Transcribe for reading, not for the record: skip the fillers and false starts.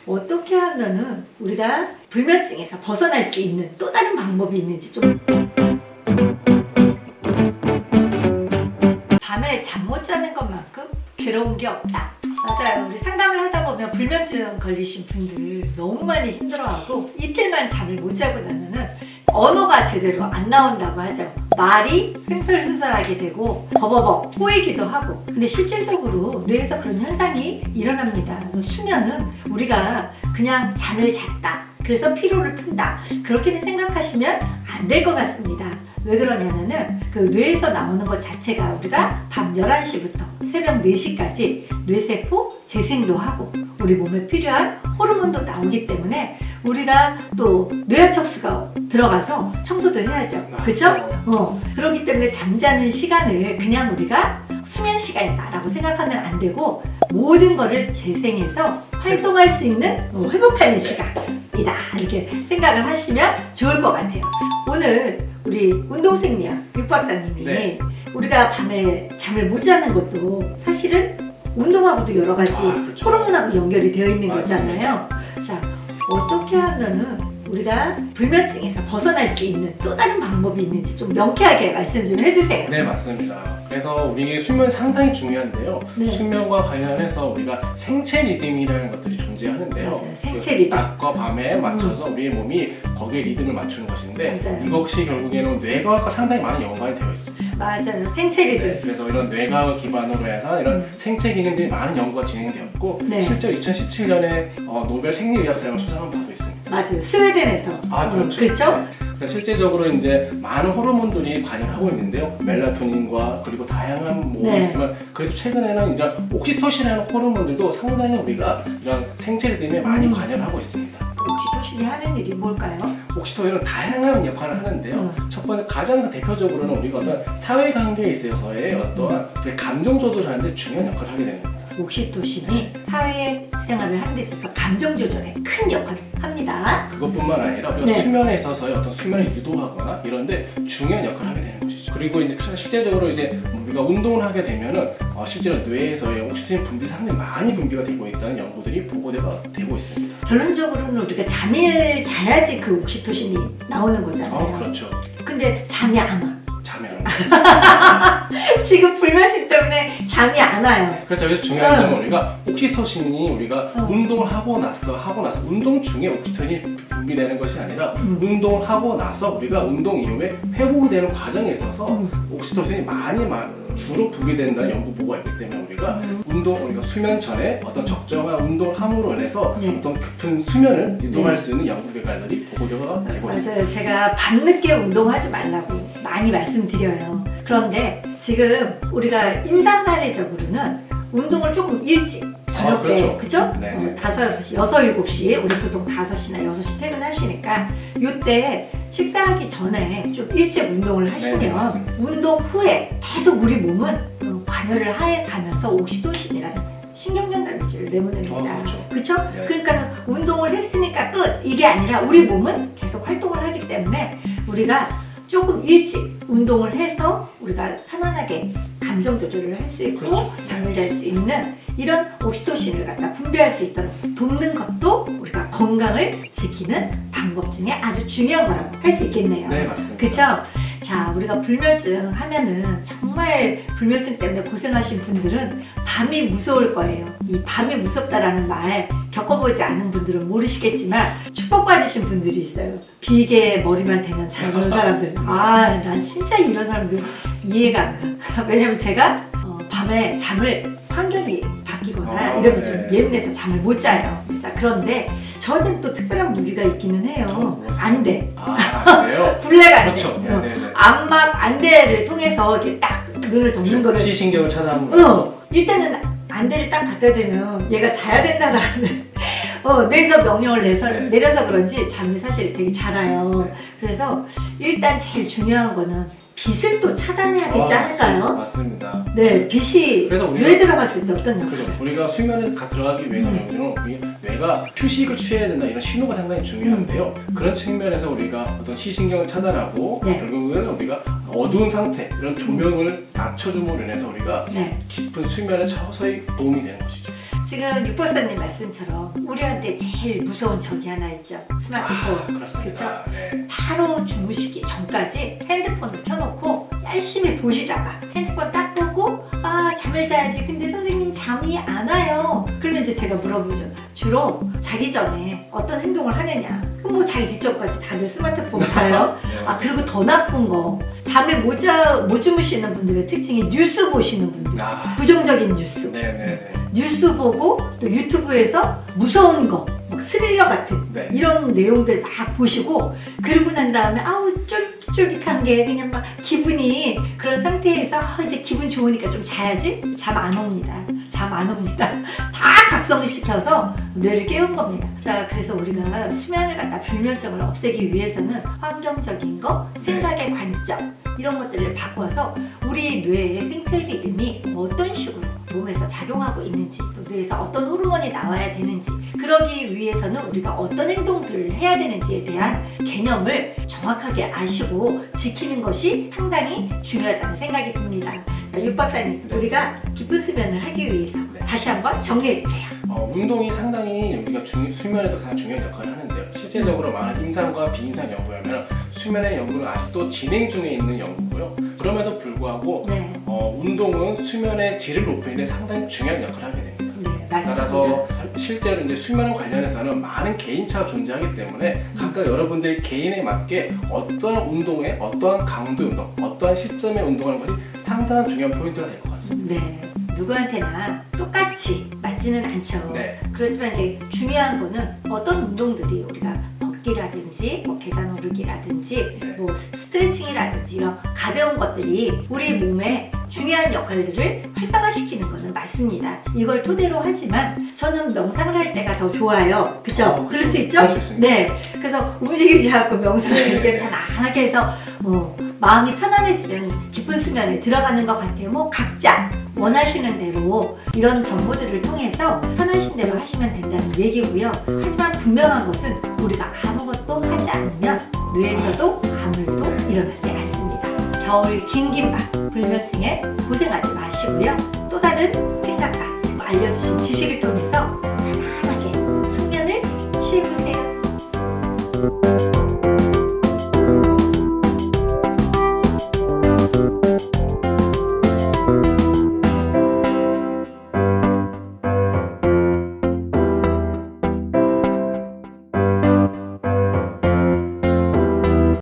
어떻게 하면은 우리가 불면증에서 벗어날 수 있는 또 다른 방법이 있는지 좀. 밤에 잠 못 자는 것만큼 괴로운 게 없다. 맞아요. 우리 상담을 하다 보면 불면증 걸리신 분들 너무 많이 힘들어하고 이틀만 잠을 못 자고 나면은 언어가 제대로 안 나온다고 하죠. 말이 횡설수설하게 되고 버버버 꼬이기도 하고. 근데 실질적으로 뇌에서 그런 현상이 일어납니다. 수면은 우리가 그냥 잠을 잤다, 그래서 피로를 푼다, 그렇게는 생각하시면 안 될 것 같습니다. 왜 그러냐면은 그 뇌에서 나오는 것 자체가 우리가 밤 11시부터 새벽 4시까지 뇌세포 재생도 하고 우리 몸에 필요한 호르몬도 나오기 때문에 우리가 또 뇌하척수가 들어가서 청소도 해야죠. 그렇죠? 그렇기 때문에 잠자는 시간을 그냥 우리가 수면 시간이다 라고 생각하면 안 되고 모든 거를 재생해서 활동할 수 있는 회복하는 시간이다 이렇게 생각을 하시면 좋을 것 같아요. 오늘 우리 운동생리학 육 박사님이 네. 우리가 밤에 잠을 못 자는 것도 사실은 운동하고도 여러 가지 그렇죠. 호르몬하고 연결이 되어 있는 맞습니다. 거잖아요. 자, 어떻게 하면은 우리가 불면증에서 벗어날 수 있는 또 다른 방법이 있는지 좀 명쾌하게 말씀 좀 해주세요. 네, 맞습니다. 그래서 우리 수면 상당히 중요한데요. 네. 수면과 관련해서 우리가 생체 리듬이라는 것들이 존재하는데요. 맞아요. 생체 리듬. 낮과 밤에 맞춰서 우리의 몸이 거기에 리듬을 맞추는 것인데 맞아요. 이것이 결국에는 뇌과학과 상당히 많은 연관이 되어 있습니다. 맞아요. 생체 리듬. 네, 그래서 이런 뇌과학을 기반으로 해서 이런 생체 기능들이 많은 연구가 진행되었고 네. 실제로 2017년에 노벨 생리의학상을 수상한 바도 있습니다. 맞아요. 스웨덴에서. 그렇죠. 그렇죠? 네. 그래서 실제적으로 이제 많은 호르몬들이 관여하고 있는데요. 멜라토닌과 그리고 다양한 네. 있지만 그래도 최근에는 이런 옥시토신이라는 호르몬들도 상당히 우리가 이런 생체 리듬에 많이 관여를 하고 있습니다. 옥시토신이 하는 일이 뭘까요? 옥시토신은 다양한 역할을 하는데요. 첫 번째 가장 대표적으로는 우리가 어떤 사회관계에 있어서의 어떠한 감정 조절을 하는데 중요한 역할을 하게 됩니다. 옥시토신이 사회생활을 하는 데 있어서 감정 조절에 큰 역할을 합니다. 그것뿐만 아니라 우리가 네. 수면에 있어서의 어떤 수면을 유도하거나 이런데 중요한 역할을 하게 되는 것이죠. 그리고 이제 실제적으로 이제 우리가 운동을 하게 되면은 실제로 뇌에서의 옥시토신 분비가 상당히 많이 분비가 되고 있다는 연구들이 보고되고 있습니다. 결론적으로는 우리가 잠을 자야지 그 옥시토신이 나오는 거잖아요. 그렇죠. 근데 잠이 안 와. 잠이 안 와요. 지금 불면증 때문에 잠이 안 와요. 그래서 여기서 중요한 점은 우리가 옥시토신이 우리가 운동을 하고 나서 운동 중에 옥시토신이 분비되는 것이 아니라 운동을 하고 나서 우리가 운동 이후에 회복이 되는 과정에 있어서 옥시토신이 많이 주로 분비된다는 연구 보고가 있기 때문에 우리가 우리가 수면 전에 어떤 적정한 운동을 함으로 인해서 네. 어떤 깊은 수면을 유도할 네. 수 있는 연구 결과들이 보고가 되고 있습니다. 맞아요. 제가 밤늦게 운동하지 말라고 많이 말씀드려요. 그런데 지금 우리가 일상사례적으로는 운동을 조금 일찍 저녁 때, 그렇죠. 그죠? 네. 5, 6시, 6, 7시, 우리 보통 5시나 6시 퇴근하시니까 이때 식사하기 전에 좀 일찍 운동을 하시면 맞습니다. 운동 후에 계속 우리 몸은 관여를 해가면서 옥시토신이라는 신경전달 물질을 내보냅니다. 그렇죠? 네. 그러니까 운동을 했으니까 끝! 이게 아니라 우리 몸은 계속 활동을 하기 때문에 우리가 조금 일찍 운동을 해서 우리가 편안하게 감정 조절을 할 수 있고 그렇죠. 잠을 잘 수 있는 이런 옥시토신을 갖다 분비할 수 있도록 돕는 것도 우리가 건강을 지키는 방법 중에 아주 중요한 거라고 할 수 있겠네요. 네, 맞습니다. 그렇죠? 자, 우리가 불면증 하면은 정말 불면증 때문에 고생하신 분들은 밤이 무서울 거예요. 이 밤이 무섭다라는 말 겪어보지 않은 분들은 모르시겠지만 축복받으신 분들이 있어요. 비계 머리만 대면 자는 사람들. 난 진짜 이런 사람들 이해가 안 가. 왜냐면 제가 밤에 잠을 환경이 바뀌거나 이러면 좀 예민해서 잠을 못 자요. 자, 그런데 저는 또 특별한 무기가 있기는 해요. 안대. 그래요? 블랙 안대. 그렇죠. 안막 안대를 통해서 이렇게 딱 눈을 덮는 거를. 시신경을 차단하는 거죠. 이때는 안대를 딱 갖다 대면 얘가 자야 된다라는 뇌에서 명령을 내려서 그런지 잠이 사실 되게 잘 와요. 그래서 일단 제일 중요한 거는 빛을 또 차단해야 되지 않을까요? 맞습니다. 네, 빛이 그래서 뇌에 들어갔을 때 어떤 역할? 그렇죠. 우리가 수면에 들어가기 위해서는 우리 뇌가 휴식을 취해야 된다 이런 신호가 상당히 중요한데요. 그런 측면에서 우리가 어떤 시신경을 차단하고 네. 결국은 우리가 어두운 상태 이런 조명을 낮춰줌으로 인해서 우리가 네. 깊은 수면에 서서히 도움이 되는 것이죠. 지금 육박사님 말씀처럼 우리한테 제일 무서운 적이 하나 있죠. 스마트폰. 그렇습니다. 네. 바로 주무시기 전까지 핸드폰을 켜놓고 열심히 보시다가 핸드폰 딱 끄고 잠을 자야지. 근데 선생님 잠이 안 와요. 그러면 이제 제가 물어보죠. 주로 자기 전에 어떤 행동을 하느냐. 그럼 뭐 자기 직전까지 다들 스마트폰 봐요. 네, 맞습니다. 그리고 더 나쁜 거 잠을 못 주무시는 분들의 특징이 뉴스 보시는 분들. 부정적인 뉴스. 네네네. 뉴스 보고 또 유튜브에서 무서운 거, 막 스릴러 같은 네. 이런 내용들 막 보시고 그러고 난 다음에 쫄깃쫄깃한 게 그냥 막 기분이 그런 상태에서 이제 기분 좋으니까 좀 자야지? 잠 안 옵니다. 잠 안 옵니다. 다 각성시켜서 뇌를 깨운 겁니다. 자, 그래서 우리가 수면을 갖다 불면증을 없애기 위해서는 환경적인 거, 생각의 관점 이런 것들을 바꿔서 우리 뇌의 생체 리듬이 어떤 식으로 몸에서 작용하고 있는지 또 뇌에서 어떤 호르몬이 나와야 되는지 그러기 위해서는 우리가 어떤 행동들을 해야 되는지에 대한 개념을 정확하게 아시고 지키는 것이 상당히 중요하다는 생각이 듭니다. 자, 육 박사님, 우리가 깊은 수면을 하기 위해서 다시 한번 정리해 주세요. 운동이 상당히 우리가 수면에도 가장 중요한 역할을 하는데요. 실제적으로 많은 임상과 비임상 연구에 하면 수면의 연구는 아직도 진행 중에 있는 연구고요. 그럼에도 불구하고 네. 운동은 수면의 질을 높이는 데 상당히 중요한 역할을 하게 됩니다. 네, 맞습니다. 따라서 실제로 이제 수면 관련해서는 많은 개인차가 존재하기 때문에 각각 여러분들이 개인에 맞게 어떤 운동에 어떠한 강도 운동, 어떠한 시점에 운동하는 것이 상당한 중요한 포인트가 될 것 같습니다. 네. 누구한테나 똑같이 맞지는 않죠. 네. 그렇지만 이제 중요한 거는 어떤 운동들이 우리가 걷기라든지 뭐 계단 오르기라든지 네. 뭐 스트레칭이라든지 이런 가벼운 것들이 우리 몸에 중요한 역할들을 활성화시키는 것은 맞습니다. 이걸 토대로 하지만 저는 명상을 할 때가 더 좋아요. 그죠? 그럴 수 있죠? 그럴 수 있습니다. 네. 그래서 움직이지 않고 명상을 네. 이렇게 편안하게 해서 마음이 편안해지면 깊은 수면에 들어가는 것 같아요. 뭐 각자 원하시는 대로 이런 정보들을 통해서 편하신 대로 하시면 된다는 얘기고요. 하지만 분명한 것은 우리가 아무것도 하지 않으면 뇌에서도 아무 일도 일어나지 않습니다. 겨울 긴긴 밤 불면증에 고생하지 마시고요. 또 다른 생각과 지금 알려주신 지식을 통해서